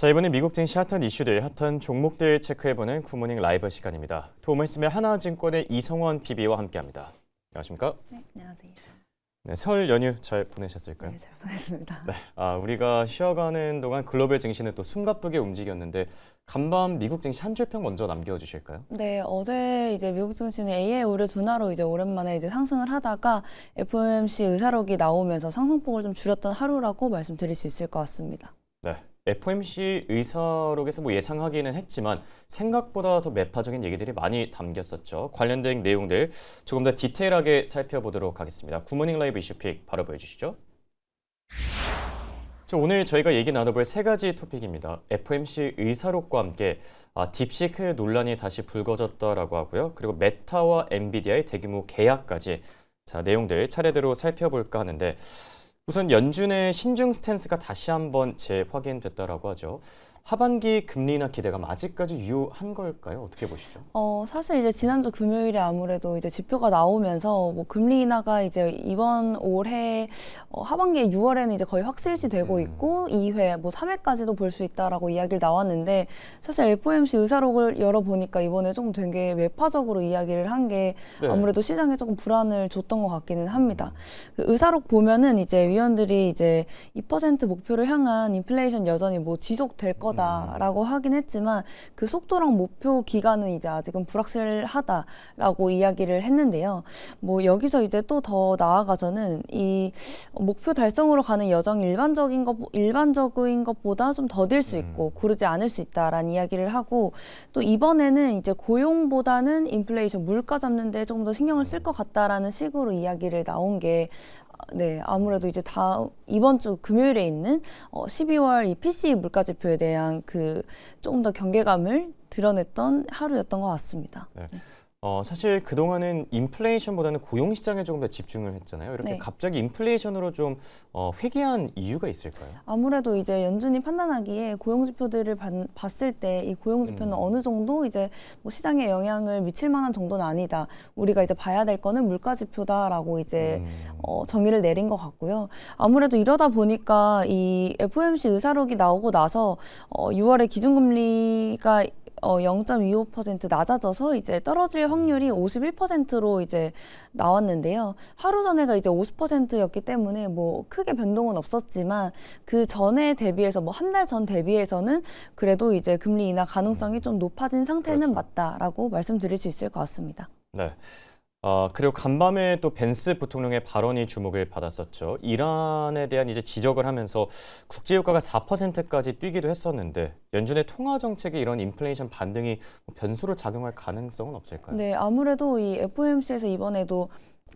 자, 이번에 미국 증시 핫한 이슈들, 핫한 종목들 체크해보는 굿모닝 라이브 시간입니다. 도움 말씀에 하나증권의 이성원 PB와 함께합니다. 안녕하십니까? 네, 안녕하세요. 네, 설 연휴 잘 보내셨을까요? 네, 잘 보냈습니다. 네, 우리가 쉬어가는 동안 글로벌 증시는 또 숨가쁘게 움직였는데 간밤 미국 증시 한 줄평 먼저 남겨주실까요? 네, 어제 이제 미국 증시는 AI 우려 둔화로 이제 오랜만에 이제 상승을 하다가 FOMC 의사록이 나오면서 상승폭을 좀 줄였던 하루라고 말씀드릴 수 있을 것 같습니다. 네, FOMC 의사록에서 예상하기는 했지만 생각보다 더 매파적인 얘기들이 많이 담겼었죠. 관련된 내용들 조금 더 디테일하게 살펴보도록 하겠습니다. 굿모닝 라이브 이슈픽 바로 보여주시죠. 오늘 저희가 얘기 나눠볼 세 가지 토픽입니다. FOMC 의사록과 함께 딥시크 논란이 다시 불거졌다라고 하고요. 그리고 메타와 엔비디아의 대규모 계약까지 내용들 차례대로 살펴볼까 하는데 우선 연준의 신중 스탠스가 다시 한번 재확인됐다라고 하죠. 하반기 금리 인하 기대감 아직까지 유효한 걸까요? 어떻게 보시죠? 사실 이제 지난주 금요일에 아무래도 이제 지표가 나오면서 뭐 금리 인하가 이제 이번 올해 하반기 6월에는 이제 거의 확실시 되고 있고 2회, 뭐 3회까지도 볼 수 있다라고 이야기를 나왔는데 사실 FOMC 의사록을 열어보니까 이번에 조금 되게 매파적으로 이야기를 한 게 아무래도 시장에 조금 불안을 줬던 것 같기는 합니다. 그 의사록 보면은 이제 위원들이 이제 2% 목표를 향한 인플레이션 여전히 뭐 지속될 거다라고 하긴 했지만 그 속도랑 목표 기간은 이제 아직은 불확실하다라고 이야기를 했는데요. 뭐 여기서 이제 또 더 나아가서는 이 목표 달성으로 가는 여정이 일반적인 것보다 좀 더딜 수 있고 고르지 않을 수 있다라는 이야기를 하고 또 이번에는 이제 고용보다는 인플레이션 물가 잡는 데 조금 더 신경을 쓸 것 같다라는 식으로 이야기를 나온 게 네, 아무래도 이제 이번 주 금요일에 있는 12월 이 PCE 물가 지표에 대한 그 조금 더 경계감을 드러냈던 하루였던 것 같습니다. 네. 사실 그동안은 인플레이션보다는 고용 시장에 조금 더 집중을 했잖아요. 이렇게 갑자기 인플레이션으로 좀 회귀한 이유가 있을까요? 아무래도 이제 연준이 판단하기에 고용 지표들을 봤을 때 이 고용 지표는 어느 정도 이제 뭐 시장에 영향을 미칠 만한 정도는 아니다. 우리가 이제 봐야 될 거는 물가 지표다라고 이제 정의를 내린 것 같고요. 아무래도 이러다 보니까 이 FOMC 의사록이 나오고 나서 6월에 기준금리가 0.25% 낮아져서 이제 떨어질 확률이 51%로 이제 나왔는데요. 하루 전에가 이제 50%였기 때문에 뭐 크게 변동은 없었지만 그 전에 대비해서 뭐 한 달 전 대비해서는 그래도 이제 금리 인하 가능성이 좀 높아진 상태는 맞다라고 말씀드릴 수 있을 것 같습니다. 네. 그리고 간밤에 또 벤스 부통령의 발언이 주목을 받았었죠. 이란에 대한 이제 지적을 하면서 국제유가가 4%까지 뛰기도 했었는데 연준의 통화 정책에 이런 인플레이션 반등이 변수로 작용할 가능성은 없을까요? 네, 아무래도 이 FOMC에서 이번에도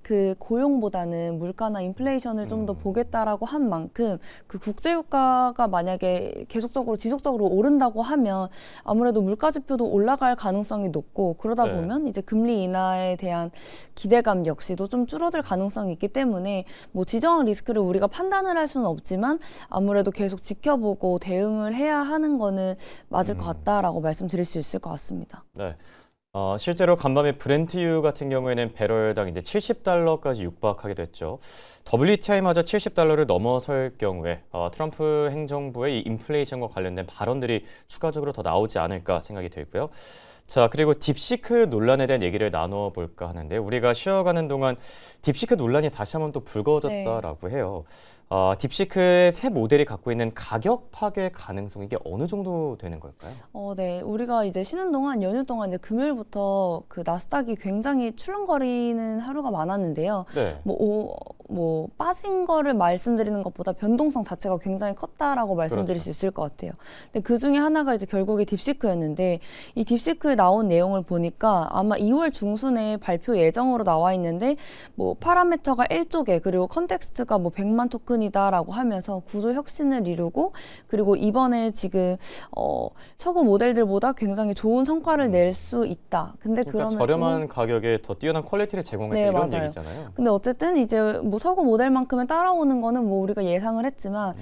그 고용보다는 물가나 인플레이션을 좀 더 보겠다라고 한 만큼 그 국제유가가 만약에 계속적으로 지속적으로 오른다고 하면 아무래도 물가 지표도 올라갈 가능성이 높고 그러다 보면 이제 금리 인하에 대한 기대감 역시도 좀 줄어들 가능성이 있기 때문에 뭐 지정한 리스크를 우리가 판단을 할 수는 없지만 아무래도 계속 지켜보고 대응을 해야 하는 거는 맞을 것 같다라고 말씀드릴 수 있을 것 같습니다. 네. 실제로 간밤에 브렌트유 같은 경우에는 배럴당 이제 $70까지 육박하게 됐죠. WTI마저 $70를 넘어설 경우에 트럼프 행정부의 이 인플레이션과 관련된 발언들이 추가적으로 더 나오지 않을까 생각이 들고요. 자, 그리고 딥시크 논란에 대한 얘기를 나눠볼까 하는데 우리가 쉬어가는 동안 딥시크 논란이 다시 한번 또 불거졌다라고 해요. 딥시크의 새 모델이 갖고 있는 가격 파괴 가능성 이게 어느 정도 되는 걸까요? 네. 우리가 이제 쉬는 동안 연휴 동안 이제 금요일부터 그 나스닥이 굉장히 출렁거리는 하루가 많았는데요. 네. 뭐 빠진 거를 말씀드리는 것보다 변동성 자체가 굉장히 컸다라고 말씀드릴 수 있을 것 같아요. 근데 그 중에 하나가 이제 결국에 딥시크였는데 이 딥시크에 나온 내용을 보니까 아마 2월 중순에 발표 예정으로 나와 있는데 뭐 파라미터가 1조 개 그리고 컨텍스트가 뭐 100만 토큰이다라고 하면서 구조 혁신을 이루고 그리고 이번에 지금 서구 모델들보다 굉장히 좋은 성과를 낼 수 있다. 근데 그러니까 그러면 저렴한 가격에 더 뛰어난 퀄리티를 제공할 때 이런 얘기잖아요. 근데 어쨌든 이제 뭐 서구 모델만큼은 따라오는 거는 뭐 우리가 예상을 했지만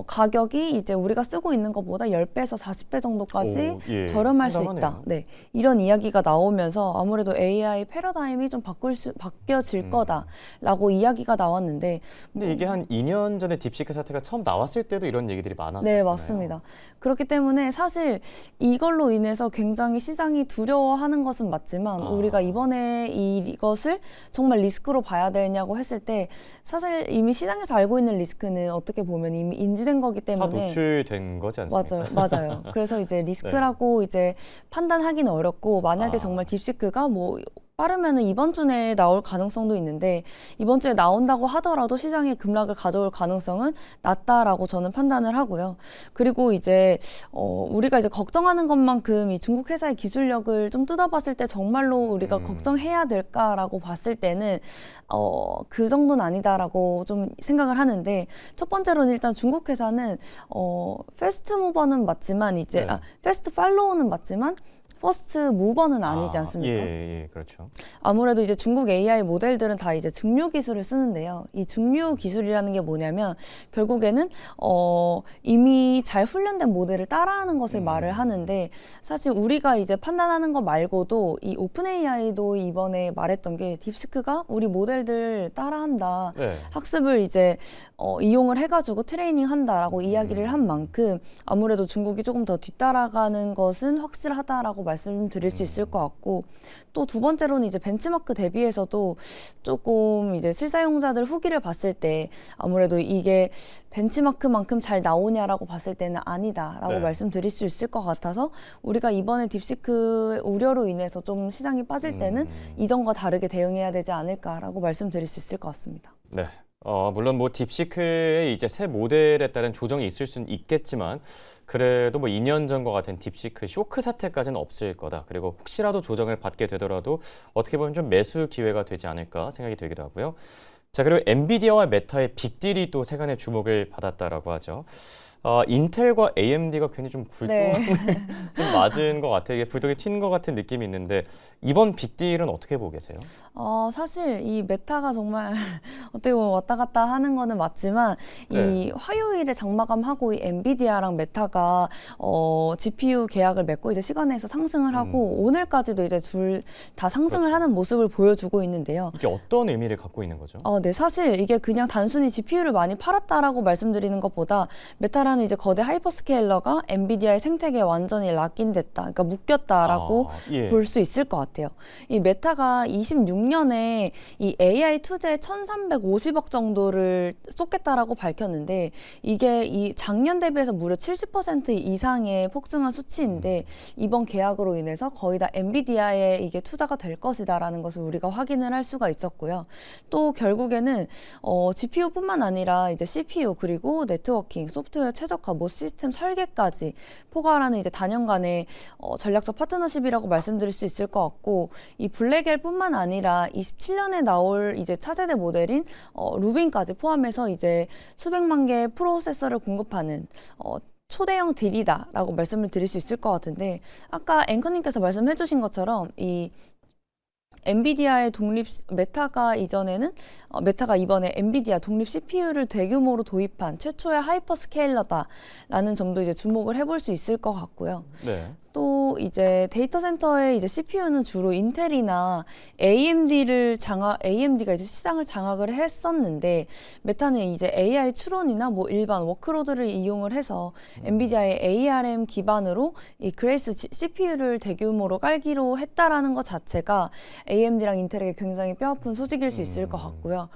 가격이 이제 우리가 쓰고 있는 것보다 10배에서 40배 정도까지 오, 예, 저렴할 수 상당하네요. 있다. 네. 이런 이야기가 나오면서 아무래도 AI 패러다임이 좀 바뀌어질 거다라고 이야기가 나왔는데 근데 이게 한 2년 전에 딥시크 사태가 처음 나왔을 때도 이런 얘기들이 많았었잖아요. 네, 맞습니다. 그렇기 때문에 사실 이걸로 인해서 굉장히 시장이 두려워하는 것은 맞지만 우리가 이번에 이것을 정말 리스크로 봐야 되냐고 했을 때 사실 이미 시장에서 알고 있는 리스크는 어떻게 보면 이미 인지된 거기 다 때문에 노출된 거지 않습니까? 맞아요. 그래서 이제 리스크라고 이제 판단하기는 어렵고 만약에 정말 딥시크가 뭐 빠르면은 이번 주 내에 나올 가능성도 있는데 이번 주에 나온다고 하더라도 시장에 급락을 가져올 가능성은 낮다라고 저는 판단을 하고요. 그리고 이제 우리가 이제 걱정하는 것만큼 이 중국 회사의 기술력을 좀 뜯어봤을 때 정말로 우리가 걱정해야 될까라고 봤을 때는 그 정도는 아니다라고 좀 생각을 하는데 첫 번째로는 일단 중국 회사는 패스트 무버는 맞지만 이제 패스트 팔로우는 맞지만 퍼스트 무버는 아니지 않습니까? 예, 그렇죠. 아무래도 이제 중국 AI 모델들은 다 이제 증류 기술을 쓰는데요. 이 증류 기술이라는 게 뭐냐면 결국에는 이미 잘 훈련된 모델을 따라하는 것을 말을 하는데 사실 우리가 이제 판단하는 거 말고도 이 오픈 AI도 이번에 말했던 게 딥시크가 우리 모델들 따라한다. 네. 학습을 이제 이용을 해가지고 트레이닝한다라고 이야기를 한 만큼 아무래도 중국이 조금 더 뒤따라가는 것은 확실하다라고 말씀드릴 수 있을 것 같고 또 두 번째로는 이제 벤치마크 대비해서도 조금 이제 실사용자들 후기를 봤을 때 아무래도 이게 벤치마크만큼 잘 나오냐라고 봤을 때는 아니다라고 말씀드릴 수 있을 것 같아서 우리가 이번에 딥시크 우려로 인해서 좀 시장이 빠질 때는 이전과 다르게 대응해야 되지 않을까라고 말씀드릴 수 있을 것 같습니다. 네. 물론 뭐 딥시크의 이제 새 모델에 따른 조정이 있을 수는 있겠지만 그래도 뭐 2년 전과 같은 딥시크 쇼크 사태까지는 없을 거다. 그리고 혹시라도 조정을 받게 되더라도 어떻게 보면 좀 매수 기회가 되지 않을까 생각이 되기도 하고요. 자, 그리고 엔비디아와 메타의 빅딜이 또 세간의 주목을 받았다라고 하죠. 인텔과 AMD가 굉장히 좀 불똥을 좀 맞은 것 같아요. 이게 불똥이 튄 것 같은 느낌이 있는데 이번 빅딜은 어떻게 보고 계세요? 사실 이 메타가 정말 어떻게 보면 왔다 갔다 하는 거는 맞지만 이 화요일에 장마감하고 이 엔비디아랑 메타가 GPU 계약을 맺고 이제 시간에서 상승을 하고 오늘까지도 이제 둘 다 상승을 하는 모습을 보여주고 있는데요. 이게 어떤 의미를 갖고 있는 거죠? 네, 사실 이게 그냥 단순히 GPU를 많이 팔았다라고 말씀드리는 것보다 메타라는 이제 거대 하이퍼스케일러가 엔비디아의 생태계에 완전히 락인됐다, 그러니까 묶였다라고 볼 수 있을 것 같아요. 이 메타가 26년에 이 AI 투자에 1,350억 정도를 쏟겠다라고 밝혔는데 이게 이 작년 대비해서 무려 70% 이상의 폭증한 수치인데 이번 계약으로 인해서 거의 다 엔비디아에 이게 투자가 될 것이다라는 것을 우리가 확인을 할 수가 있었고요. 또 결국에는 GPU뿐만 아니라 이제 CPU 그리고 네트워킹, 소프트웨어 최적화, 뭐 시스템 설계까지 포괄하는 이제 단연간의 전략적 파트너십이라고 말씀드릴 수 있을 것 같고 이 블랙엘뿐만 아니라 27년에 나올 이제 차세대 모델인 루빈까지 포함해서 이제 수백만 개의 프로세서를 공급하는 초대형 딜이다라고 말씀을 드릴 수 있을 것 같은데 아까 앵커님께서 말씀해 주신 것처럼 이 엔비디아의 메타가 이번에 엔비디아 독립 CPU를 대규모로 도입한 최초의 하이퍼스케일러다라는 점도 이제 주목을 해볼 수 있을 것 같고요. 네. 또 이제 데이터 센터의 이제 CPU는 주로 인텔이나 AMD가 이제 시장을 장악을 했었는데 메타는 이제 AI 추론이나 뭐 일반 워크로드를 이용을 해서 엔비디아의 ARM 기반으로 이 그레이스 CPU를 대규모로 깔기로 했다라는 것 자체가 AMD랑 인텔에게 굉장히 뼈아픈 소식일 수 있을 것 같고요.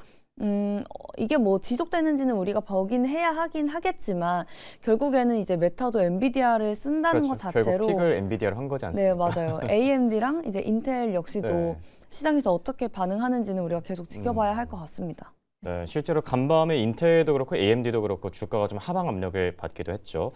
이게 뭐 지속되는지는 우리가 보긴 해야 하긴 하겠지만 결국에는 이제 메타도 엔비디아를 쓴다는 것 자체로 결국 픽을 엔비디아로 한 거지 않습니까? 네, 맞아요. AMD랑 이제 인텔 역시도 시장에서 어떻게 반응하는지는 우리가 계속 지켜봐야 할 것 같습니다. 네, 실제로 간밤에 인텔도 그렇고 AMD도 그렇고 주가가 좀 하방 압력을 받기도 했죠.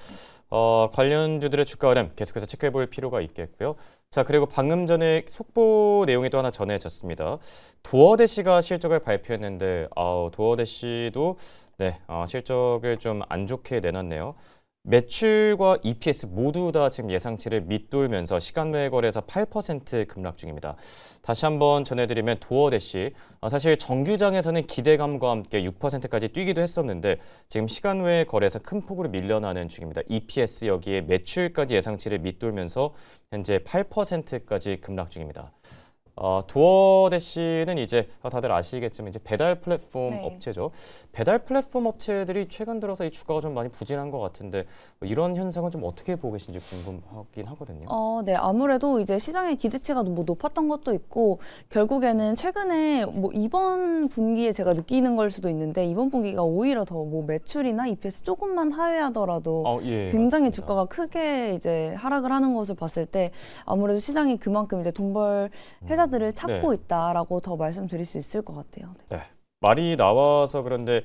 관련주들의 주가 흐름 계속해서 체크해볼 필요가 있겠고요. 자, 그리고 방금 전에 속보 내용이 또 하나 전해졌습니다. 도어대시가 실적을 발표했는데 도어대시도 실적을 좀 안 좋게 내놨네요. 매출과 EPS 모두 다 지금 예상치를 밑돌면서 시간 외 거래에서 8% 급락 중입니다. 다시 한번 전해드리면 도어대시 사실 정규장에서는 기대감과 함께 6%까지 뛰기도 했었는데 지금 시간 외 거래에서 큰 폭으로 밀려나는 중입니다. EPS 여기에 매출까지 예상치를 밑돌면서 현재 8%까지 급락 중입니다. 도어대시는 이제 다들 아시겠지만 이제 배달 플랫폼 네. 업체죠. 배달 플랫폼 업체들이 최근 들어서 이 주가가 좀 많이 부진한 것 같은데 이런 현상은 좀 어떻게 보고 계신지 궁금하긴 하거든요. 네, 아무래도 이제 시장의 기대치가 뭐 높았던 것도 있고 결국에는 최근에 뭐 이번 분기에 제가 느끼는 걸 수도 있는데 이번 분기가 오히려 더 뭐 매출이나 EPS 조금만 하회하더라도 예, 굉장히 맞습니다. 주가가 크게 이제 하락을 하는 것을 봤을 때 아무래도 시장이 그만큼 이제 돈 벌 회사들을 찾고 네. 있다라고 더 말씀드릴 수 있을 것 같아요. 네. 네. 말이 나와서 그런데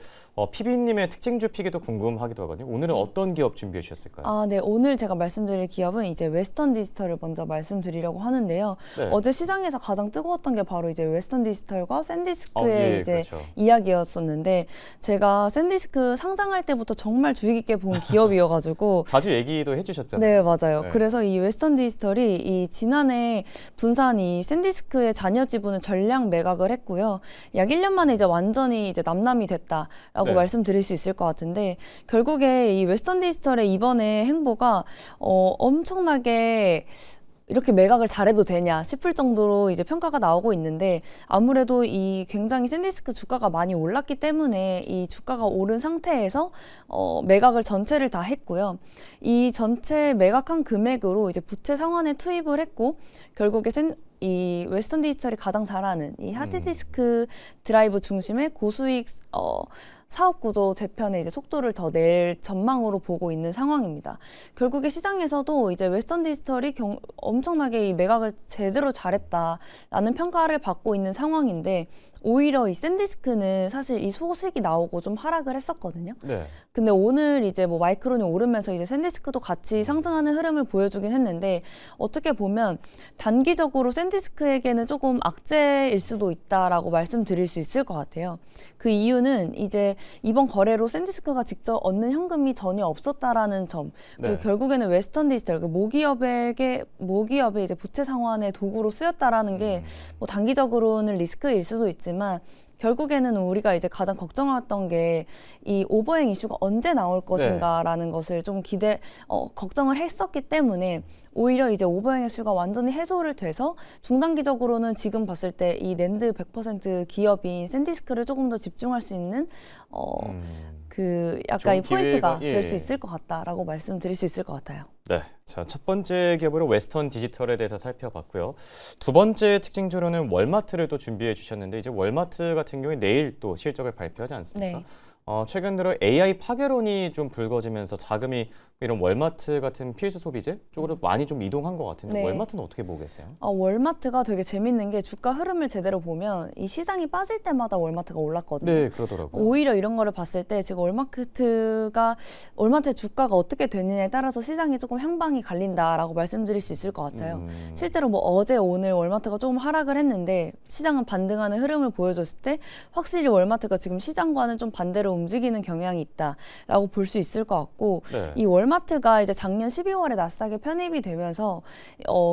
PB님의 특징주 피기도 궁금하기도 하거든요. 오늘은 어떤 기업 준비해 주셨을까요? 네. 오늘 제가 말씀드릴 기업은 이제 웨스턴 디지털을 먼저 말씀드리려고 하는데요. 네. 어제 시장에서 가장 뜨거웠던 게 바로 이제 웨스턴 디지털과 샌디스크의 예, 이제 그렇죠. 이야기였었는데 제가 샌디스크 상장할 때부터 정말 주의 깊게 본 기업이어가지고 자주 얘기도 해주셨잖아요. 네, 맞아요. 네. 그래서 이 웨스턴 디지털이 이 지난해 분산 이 샌디스크의 잔여 지분을 전량 매각을 했고요. 약 1년 만에 이제 완전히 이제 남남이 됐다라고 네. 말씀드릴 수 있을 것 같은데 결국에 이 웨스턴 디지털의 이번에 행보가 엄청나게 이렇게 매각을 잘해도 되냐 싶을 정도로 이제 평가가 나오고 있는데 아무래도 이 굉장히 샌디스크 주가가 많이 올랐기 때문에 이 주가가 오른 상태에서 매각을 전체를 다 했고요. 이 전체 매각한 금액으로 이제 부채 상환에 투입을 했고 결국에 이 웨스턴 디지털이 가장 잘하는 이 하드디스크 드라이브 중심의 고수익 사업 구조 재편의 이제 속도를 더 낼 전망으로 보고 있는 상황입니다. 결국에 시장에서도 이제 웨스턴 디지털이 엄청나게 이 매각을 제대로 잘했다라는 평가를 받고 있는 상황인데 오히려 이 샌디스크는 사실 이 소식이 나오고 좀 하락을 했었거든요. 네. 근데 오늘 이제 뭐 마이크론이 오르면서 이제 샌디스크도 같이 상승하는 흐름을 보여주긴 했는데 어떻게 보면 단기적으로 샌디스크에게는 조금 악재일 수도 있다라고 말씀드릴 수 있을 것 같아요. 그 이유는 이제 이번 거래로 샌디스크가 직접 얻는 현금이 전혀 없었다라는 점. 그리고 네. 결국에는 웨스턴 디지털 모기업의 이제 부채 상환의 도구로 쓰였다라는 게 뭐 단기적으로는 리스크일 수도 있지만 결국에는 우리가 이제 가장 걱정했던 게 이 오버행 이슈가 언제 나올 것인가라는 것을 좀 걱정을 했었기 때문에 오히려 이제 오버행 이슈가 완전히 해소를 돼서 중장기적으로는 지금 봤을 때 이 낸드 100% 기업인 샌디스크를 조금 더 집중할 수 있는 그 약간 이 좋은 포인트가 기회가, 예. 될 수 있을 것 같다라고 말씀드릴 수 있을 것 같아요. 네, 자, 첫 번째 기업으로 웨스턴 디지털에 대해서 살펴봤고요. 두 번째 특징주로는 월마트를 또 준비해 주셨는데 이제 월마트 같은 경우에 내일 또 실적을 발표하지 않습니까? 네. 최근 들어 AI 파괴론이 좀 불거지면서 자금이 이런 월마트 같은 필수 소비재 쪽으로 많이 좀 이동한 것 같은데 네. 월마트는 어떻게 보고 계세요? 월마트가 되게 재밌는 게 주가 흐름을 제대로 보면 이 시장이 빠질 때마다 월마트가 올랐거든요. 네, 그러더라고요. 오히려 이런 거를 봤을 때 지금 월마트의 주가가 어떻게 되느냐에 따라서 시장이 조금 향방이 갈린다라고 말씀드릴 수 있을 것 같아요. 실제로 뭐 어제 오늘 월마트가 조금 하락을 했는데 시장은 반등하는 흐름을 보여줬을 때 확실히 월마트가 지금 시장과는 좀 반대로 움직이는 경향이 있다라고 볼 수 있을 것 같고 네. 이 월마트가 이제 작년 12월에 나스닥에 편입이 되면서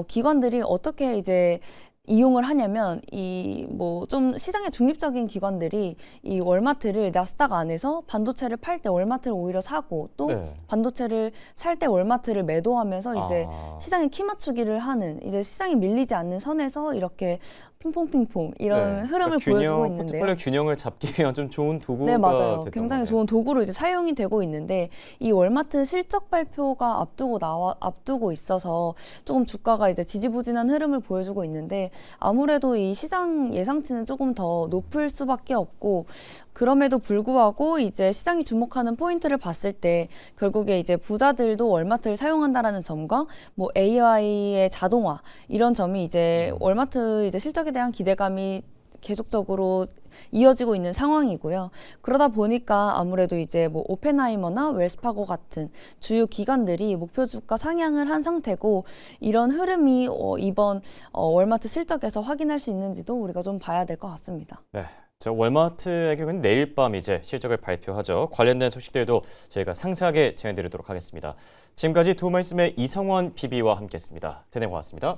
기관들이 어떻게 이제 이용을 하냐면 이 뭐 좀 시장의 중립적인 기관들이 이 월마트를 나스닥 안에서 반도체를 팔 때 월마트를 오히려 사고 또 네. 반도체를 살 때 월마트를 매도하면서 이제 시장에 키 맞추기를 하는 이제 시장이 밀리지 않는 선에서 이렇게 핑퐁핑퐁 이런 네. 흐름을 보여주고 있는데요. 포트폴리오 균형을 잡기 위한 좀 좋은 도구가 네, 맞아요. 됐던 굉장히 거네요. 좋은 도구로 이제 사용이 되고 있는데 이 월마트 실적 발표가 앞두고 있어서 조금 주가가 이제 지지부진한 흐름을 보여주고 있는데 아무래도 이 시장 예상치는 조금 더 높을 수밖에 없고 그럼에도 불구하고 이제 시장이 주목하는 포인트를 봤을 때 결국에 이제 부자들도 월마트를 사용한다라는 점과 뭐 AI의 자동화 이런 점이 이제 월마트 이제 실적에 대한 기대감이 계속적으로 이어지고 있는 상황이고요. 그러다 보니까 아무래도 이제 뭐 오펜하이머나 웰스파고 같은 주요 기관들이 목표 주가 상향을 한 상태고 이런 흐름이 이번 월마트 실적에서 확인할 수 있는지도 우리가 좀 봐야 될 것 같습니다. 네. 자, 월마트의 경우는 내일 밤 이제 실적을 발표하죠. 관련된 소식들도 저희가 상세하게 전해드리도록 하겠습니다. 지금까지 두 말씀의 이성원 PB와 함께했습니다. 대단히 고맙습니다.